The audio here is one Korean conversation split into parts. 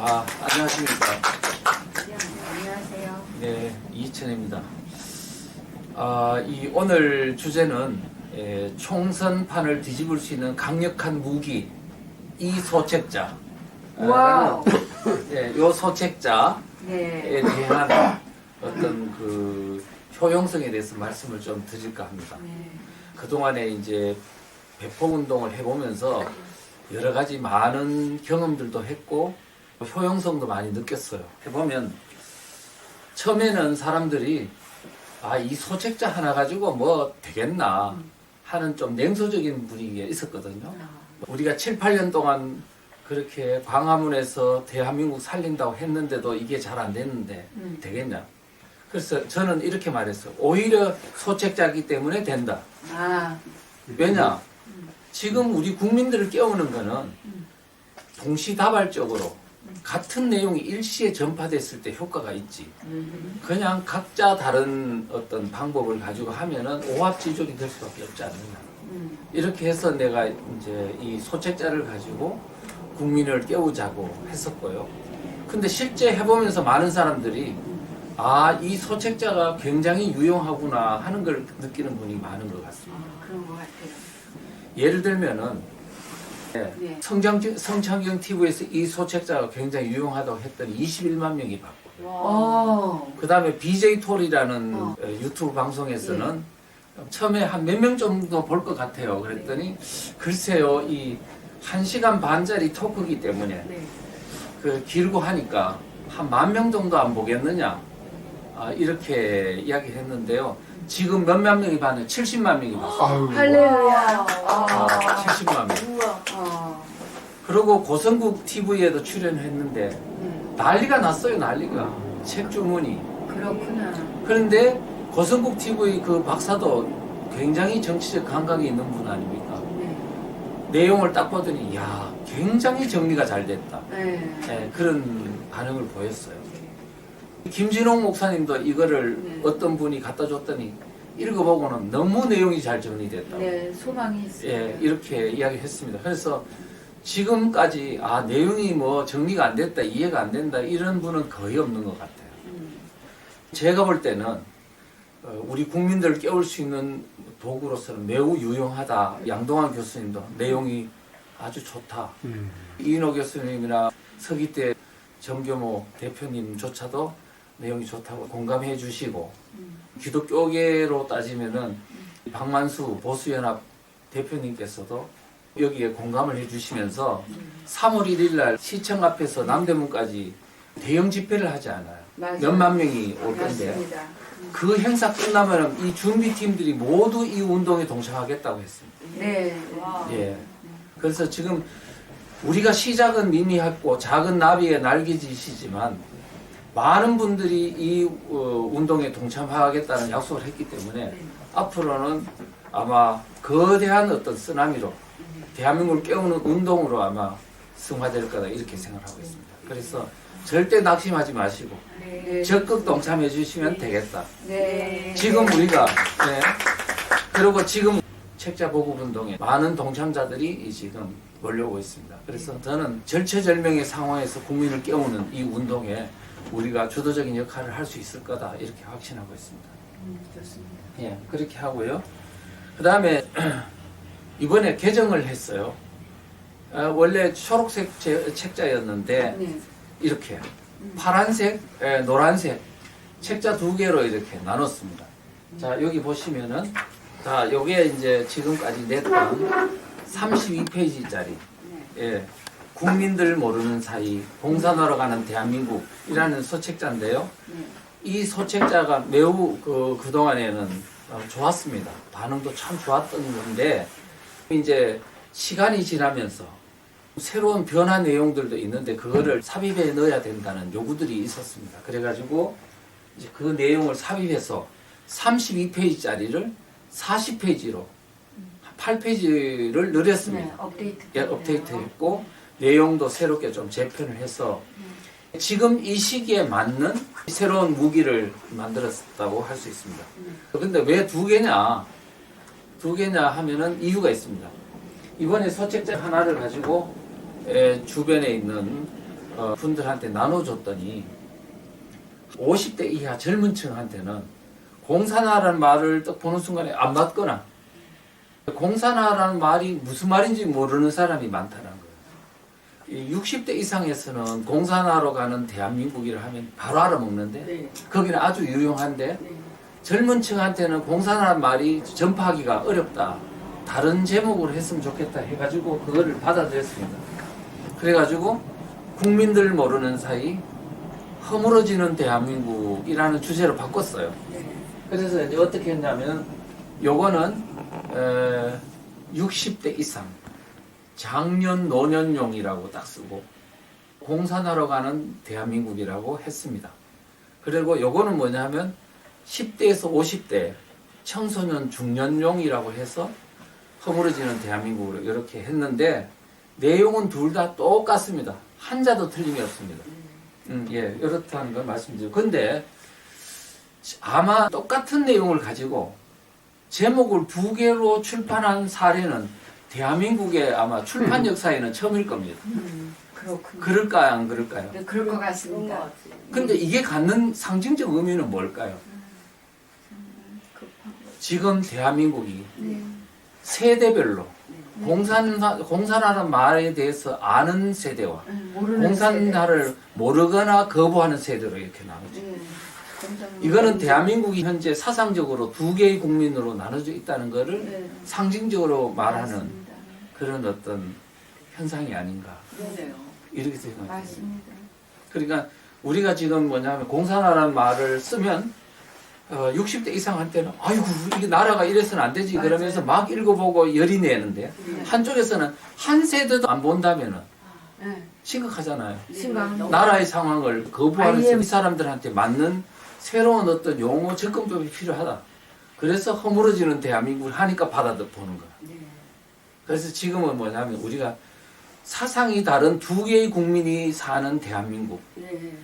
안녕하십니까. 네, 안녕하세요. 네, 이희천입니다. 오늘 주제는 총선판을 뒤집을 수 있는 강력한 무기, 이 소책자. 와우. 요 소책자에 네. 대한 어떤 그 효용성에 대해서 말씀을 좀 드릴까 합니다. 네. 그동안에 이제 배포운동을 해보면서 여러 가지 많은 경험들도 했고, 효용성도 많이 느꼈어요. 해보면, 처음에는 사람들이, 이 소책자 하나 가지고 뭐 되겠나 하는 좀 냉소적인 분위기가 있었거든요. 우리가 7, 8년 동안 그렇게 광화문에서 대한민국 살린다고 했는데도 이게 잘 안 됐는데 되겠냐. 그래서 저는 이렇게 말했어요. 오히려 소책자이기 때문에 된다. 왜냐? 지금 우리 국민들을 깨우는 거는 동시다발적으로 같은 내용이 일시에 전파됐을 때 효과가 있지. 그냥 각자 다른 어떤 방법을 가지고 하면은 오합지졸이 될 수밖에 없지 않느냐. 이렇게 해서 내가 이제 이 소책자를 가지고 국민을 깨우자고 했었고요. 근데 실제 해보면서 많은 사람들이 이 소책자가 굉장히 유용하구나 하는 걸 느끼는 분이 많은 것 같습니다. 그런 것 같아요. 예를 들면은 네. 성창경 TV에서 이 소책자가 굉장히 유용하다고 했더니 21만 명이 봤고요. 그 다음에 BJ톨이라는 유튜브 방송에서는 처음에 한 몇 명 정도 볼 것 같아요. 그랬더니 글쎄요, 이 1시간 반짜리 토크이기 때문에 그 길고 하니까 한 10,000명 정도 안 보겠느냐, 이렇게 이야기를 했는데요. 지금 몇만 명이 봤는데 70만 명이 봤어요. 할렐루야. 70만 명. 그리고 고성국 TV에도 출연했는데 난리가 났어요. 난리가. 책 주문이. 그렇구나. 그런데 고성국 TV 그 박사도 굉장히 정치적 감각이 있는 분 아닙니까? 내용을 딱 보더니 굉장히 정리가 잘 됐다. 그런 반응을 보였어요. 김진홍 목사님도 이거를 어떤 분이 갖다 줬더니 읽어보고는 너무 내용이 잘 정리됐다고. 네, 소망이 있어요. 이렇게 이야기했습니다. 그래서 지금까지 내용이 뭐 정리가 안 됐다, 이해가 안 된다 이런 분은 거의 없는 것 같아요. 제가 볼 때는 우리 국민들을 깨울 수 있는 도구로서는 매우 유용하다. 양동환 교수님도 내용이 아주 좋다. 이인호 교수님이나 서기태 정교모 대표님조차도 내용이 좋다고 공감해 주시고, 기독교계로 따지면은 박만수 보수연합 대표님께서도 여기에 공감을 해 주시면서 3월 1일 날 시청 앞에서 남대문까지 대형 집회를 하지 않아요. 맞아요. 몇만 명이 올 건데, 맞습니다. 그 행사 끝나면 이 준비팀들이 모두 이 운동에 동참하겠다고 했습니다. 네. 예. 그래서 지금 우리가 시작은 미미했고 작은 나비의 날개짓이지만 많은 분들이 이 운동에 동참하겠다는 약속을 했기 때문에 앞으로는 아마 거대한 어떤 쓰나미로 대한민국을 깨우는 운동으로 아마 승화될 거다, 이렇게 생각하고 있습니다. 그래서 절대 낙심하지 마시고 적극 동참해 주시면 되겠다. 지금 우리가 그리고 지금 책자 보급 운동에 많은 동참자들이 지금 몰려오고 있습니다. 그래서 저는 절체절명의 상황에서 국민을 깨우는 이 운동에 우리가 주도적인 역할을 할 수 있을 거다, 이렇게 확신하고 있습니다. 좋습니다. 그렇게 하고요. 그 다음에 이번에 개정을 했어요. 원래 초록색 책자였는데 이렇게 파란색, 노란색 책자 2개로 이렇게 나눴습니다. 자, 여기 보시면은 요게 이제 지금까지 냈던 32페이지짜리 국민들 모르는 사이 봉사하러 가는 대한민국이라는 소책자인데요. 이 소책자가 매우 그동안에는 좋았습니다. 반응도 참 좋았던 건데, 이제 시간이 지나면서 새로운 변화 내용들도 있는데 그거를 삽입해 넣어야 된다는 요구들이 있었습니다. 그래가지고 이제 그 내용을 삽입해서 32페이지짜리를 40페이지로 8페이지를 늘렸습니다. 업데이트했고 내용도 새롭게 좀 재편을 해서 지금 이 시기에 맞는 새로운 무기를 만들었다고 할 수 있습니다. 근데 왜 2개냐? 2개냐 하면은 이유가 있습니다. 이번에 소책자 하나를 가지고 주변에 있는 분들한테 나눠줬더니 50대 이하 젊은 층한테는 공산화라는 말을 딱 보는 순간에 안 맞거나 공산화라는 말이 무슨 말인지 모르는 사람이 많다는 거예요. 이 60대 이상에서는 공산화로 가는 대한민국이라 하면 바로 알아먹는데 네. 거기는 아주 유용한데 네. 젊은 층한테는 공산화라는 말이 전파하기가 어렵다. 다른 제목으로 했으면 좋겠다 해가지고 그거를 받아들였습니다. 그래가지고 국민들 모르는 사이 허물어지는 대한민국이라는 주제로 바꿨어요. 네. 그래서 이제 어떻게 했냐면 요거는 60대 이상 장년 노년용이라고 딱 쓰고 공산화로 가는 대한민국이라고 했습니다. 그리고 요거는 뭐냐면 10대에서 50대 청소년 중년용이라고 해서 허물어지는 대한민국으로 이렇게 했는데 내용은 둘 다 똑같습니다. 한자도 틀림이 없습니다. 예, 이렇다는 걸 말씀드리고 근데 아마 똑같은 내용을 가지고 제목을 두 개로 출판한 사례는 대한민국의 아마 출판 역사에는 처음일 겁니다. 그렇군요. 그럴까요, 안 그럴까요? 네, 그럴 것 같습니다. 근데 이게 갖는 상징적 의미는 뭘까요? 지금 대한민국이 네. 세대별로 공산화라는 말에 대해서 아는 세대와 모르는 공산화를 모르거나 거부하는 세대로 이렇게 나누죠. 세대. 네. 이거는 대한민국이 현재 사상적으로 두 개의 국민으로 나눠져 있다는 것을 네. 상징적으로 말하는 맞습니다. 그런 어떤 현상이 아닌가 그러네요. 이렇게 생각해요. 맞습니다. 그러니까 우리가 지금 뭐냐면 공산화라는 말을 쓰면 60대 이상한테는 아이고 이게 나라가 이래서는 안 되지 그러면서 막 읽어보고 열이 내는데 네. 한쪽에서는 한 세대도 안 본다면은 네. 심각하잖아요. 심각. 나라의 상황을 거부하는 IM. 이 사람들한테 맞는 새로운 어떤 용어 접근법이 필요하다. 그래서 허물어지는 대한민국을 하니까 받아보는 거야. 네. 그래서 지금은 뭐냐면 우리가 사상이 다른 두 개의 국민이 사는 대한민국 네.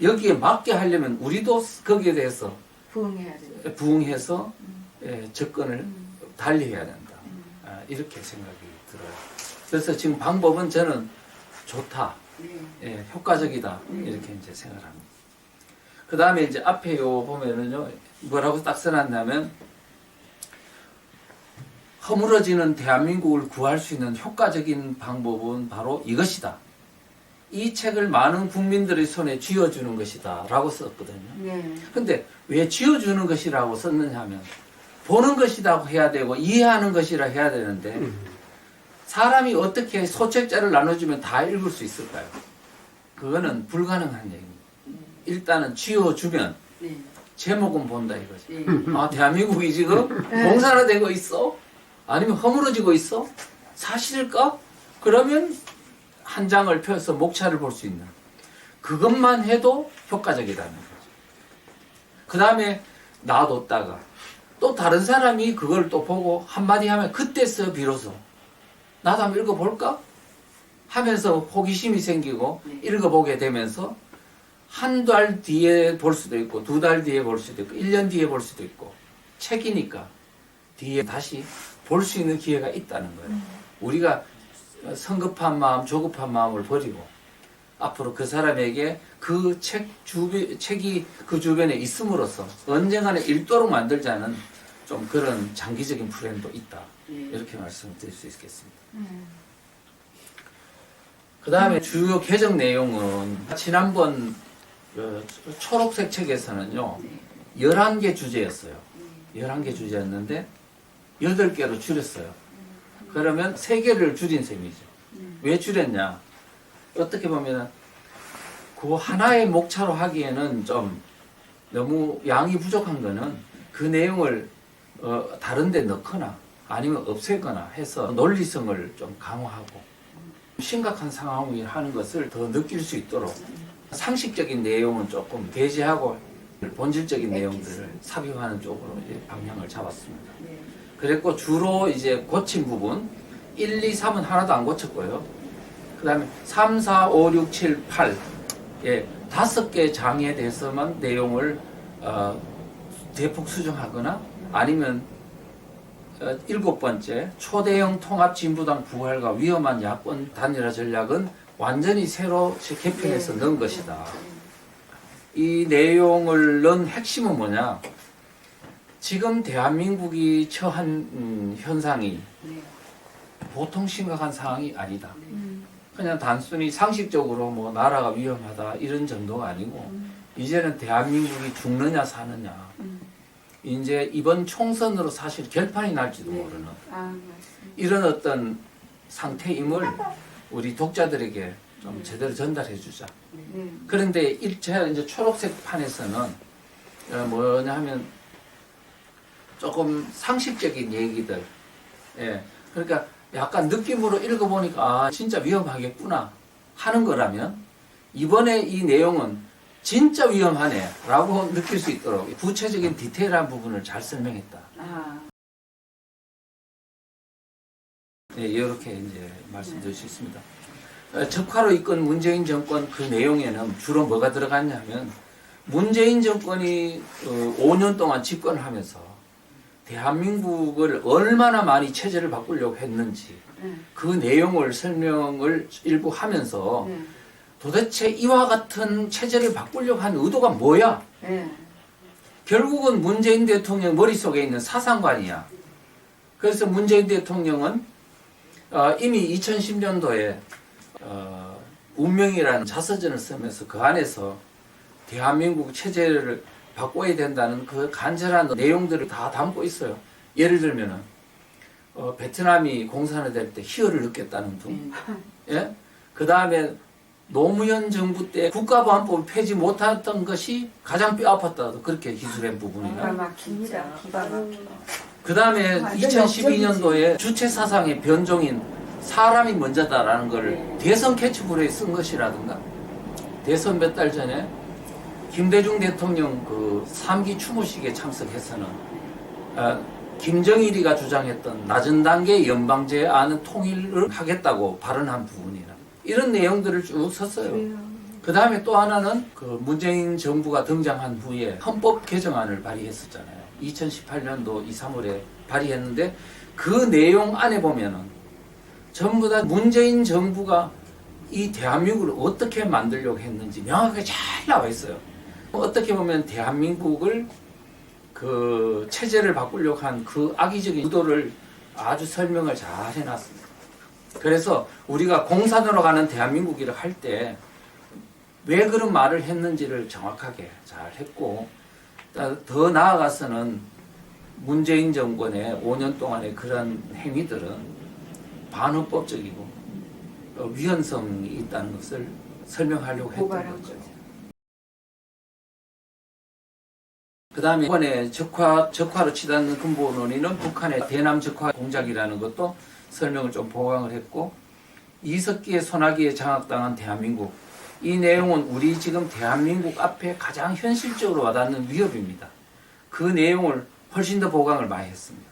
여기에 맞게 하려면 우리도 거기에 대해서 부응해야 돼요. 부응해서 접근을 달리해야 된다. 이렇게 생각이 들어요. 그래서 지금 방법은 저는 좋다, 네. 효과적이다 이렇게 이제 생각합니다. 그 다음에 이제 앞에 요 보면은요 뭐라고 딱 써놨냐면 허물어지는 대한민국을 구할 수 있는 효과적인 방법은 바로 이것이다. 이 책을 많은 국민들의 손에 쥐어주는 것이다 라고 썼거든요. 네. 근데 왜 쥐어주는 것이라고 썼느냐 하면 보는 것이라고 해야 되고 이해하는 것이라 해야 되는데 사람이 어떻게 소책자를 나눠주면 다 읽을 수 있을까요? 그거는 불가능한 얘기입니다. 일단은 쥐어주면 네. 제목은 본다 이거지. 네. 아 대한민국이 지금 공산화되고 있어? 아니면 허물어지고 있어? 사실일까? 그러면 한 장을 펴서 목차를 볼 수 있는 그것만 해도 효과적이라는 거죠. 그 다음에 놔뒀다가 또 다른 사람이 그걸 또 보고 한마디 하면 그때서 비로소 나도 한번 읽어볼까? 하면서 호기심이 생기고 읽어보게 되면서 한 달 뒤에 볼 수도 있고 두 달 뒤에 볼 수도 있고 1년 뒤에 볼 수도 있고 책이니까 뒤에 다시 볼 수 있는 기회가 있다는 거예요. 우리가 성급한 마음, 조급한 마음을 버리고 앞으로 그 사람에게 그 책이 그 주변에 있음으로써 언젠가는 읽도록 만들자는 좀 그런 장기적인 플랜도 있다. 이렇게 말씀드릴 수 있겠습니다. 그 다음에 주요 개정 내용은 지난번 초록색 책에서는요 11개 주제였어요. 11개 주제였는데 8개로 줄였어요. 그러면 3개를 줄인 셈이죠. 왜 줄였냐? 어떻게 보면 그 하나의 목차로 하기에는 좀 너무 양이 부족한 거는 그 내용을 다른 데 넣거나 아니면 없애거나 해서 논리성을 좀 강화하고 심각한 상황이 하는 것을 더 느낄 수 있도록 상식적인 내용은 조금 배제하고 본질적인 내용들을 삽입하는 쪽으로 이제 방향을 잡았습니다. 그랬고 주로 이제 고친 부분 1, 2, 3은 하나도 안 고쳤고요. 그 다음에 3, 4, 5, 6, 7, 8 5개 장에 대해서만 내용을 대폭 수정하거나 아니면 7번째, 초대형 통합진보당 부활과 위험한 야권 단일화 전략은 완전히 새로 개편해서 넣은 것이다. 이 내용을 넣은 핵심은 뭐냐? 지금 대한민국이 처한 현상이 네. 보통 심각한 상황이 아니다. 그냥 단순히 상식적으로 뭐 나라가 위험하다 이런 정도가 아니고 이제는 대한민국이 죽느냐 사느냐 이제 이번 총선으로 사실 결판이 날지도 네. 모르는 아, 맞습니다. 이런 어떤 상태임을 우리 독자들에게 좀 제대로 전달해 주자. 네. 그런데 이제 초록색 판에서는 뭐냐 하면 조금 상식적인 얘기들, 예, 그러니까 약간 느낌으로 읽어보니까 아 진짜 위험하겠구나 하는 거라면 이번에 이 내용은 진짜 위험하네 라고 느낄 수 있도록 구체적인 디테일한 부분을 잘 설명했다. 아, 예, 이렇게 이제 말씀드릴 수 있습니다. 적화로 이끈 문재인 정권 그 내용에는 주로 뭐가 들어갔냐면 문재인 정권이 5년 동안 집권을 하면서 대한민국을 얼마나 많이 체제를 바꾸려고 했는지 네. 그 내용을 설명을 일부 하면서 네. 도대체 이와 같은 체제를 바꾸려고 한 의도가 뭐야? 네. 결국은 문재인 대통령 머릿속에 있는 사상관이야. 그래서 문재인 대통령은 이미 2010년도에 운명이라는 자서전을 쓰면서 그 안에서 대한민국 체제를 바꿔야 된다는 그 간절한 내용들을 다 담고 있어요. 예를 들면은 베트남이 공산화될 때 희열을 느꼈다는 등, 예? 그 다음에 노무현 정부 때 국가보안법을 폐지 못했던 것이 가장 뼈아팠다도 그렇게 기술한 기가 부분이나 막힙니다. 기가 막혀. 그 다음에 완전 2012년도에 주체 사상의 변종인 사람이 먼저다라는 걸 네. 대선 캐치프레이에 쓴 것이라든가 대선 몇 달 전에 김대중 대통령 그 3기 추모식에 참석해서는 김정일이가 주장했던 낮은 단계 연방제안은 통일을 하겠다고 발언한 부분이나 이런 내용들을 쭉 썼어요. 그 다음에 또 하나는 그 문재인 정부가 등장한 후에 헌법 개정안을 발의했었잖아요. 2018년도 2, 3월에 발의했는데 그 내용 안에 보면은 전부 다 문재인 정부가 이 대한민국을 어떻게 만들려고 했는지 명확하게 잘 나와 있어요. 어떻게 보면 대한민국을 그 체제를 바꾸려고 한 그 악의적인 의도를 아주 설명을 잘 해놨습니다. 그래서 우리가 공산으로 가는 대한민국이라 할 때 왜 그런 말을 했는지를 정확하게 잘 했고 더 나아가서는 문재인 정권의 5년 동안의 그런 행위들은 반헌법적이고 위헌성이 있다는 것을 설명하려고 했던 고발한 거죠. 거죠. 그 다음에 이번에 적화로 치닫는 근본원인은 북한의 대남 적화 공작이라는 것도 설명을 좀 보강을 했고 이석기의 소나기에 장악당한 대한민국 이 내용은 우리 지금 대한민국 앞에 가장 현실적으로 와닿는 위협입니다. 그 내용을 훨씬 더 보강을 많이 했습니다.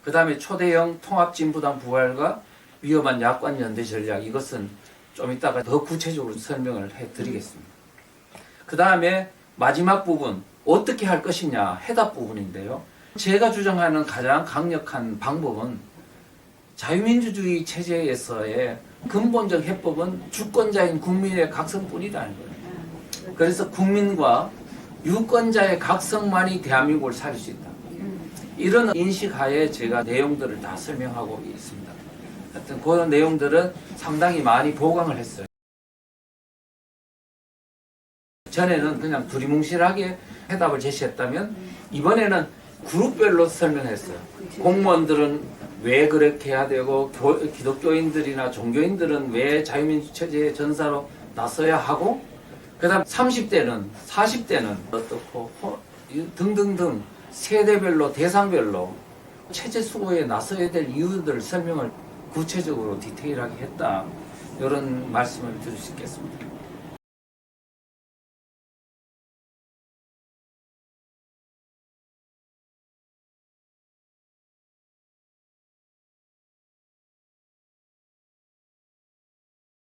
그 다음에 초대형 통합진보당 부활과 위험한 야권 연대 전략 이것은 좀 이따가 더 구체적으로 설명을 해드리겠습니다. 그 다음에 마지막 부분 어떻게 할 것이냐 해답 부분인데요. 제가 주장하는 가장 강력한 방법은 자유민주주의 체제에서의 근본적 해법은 주권자인 국민의 각성뿐이라는 거예요. 그래서 국민과 유권자의 각성만이 대한민국을 살릴 수 있다. 이런 인식하에 제가 내용들을 다 설명하고 있습니다. 하여튼 그런 내용들은 상당히 많이 보강을 했어요. 전에는 그냥 두리뭉실하게 해답을 제시했다면 이번에는 그룹별로 설명했어요. 공무원들은 왜 그렇게 해야 되고 기독교인들이나 종교인들은 왜 자유민주 체제의 전사로 나서야 하고 그 다음 30대는 40대는 어떻고 등등등 세대별로 대상별로 체제 수호에 나서야 될 이유들을 설명을 구체적으로 디테일하게 했다. 이런 말씀을 드릴 수 있겠습니다.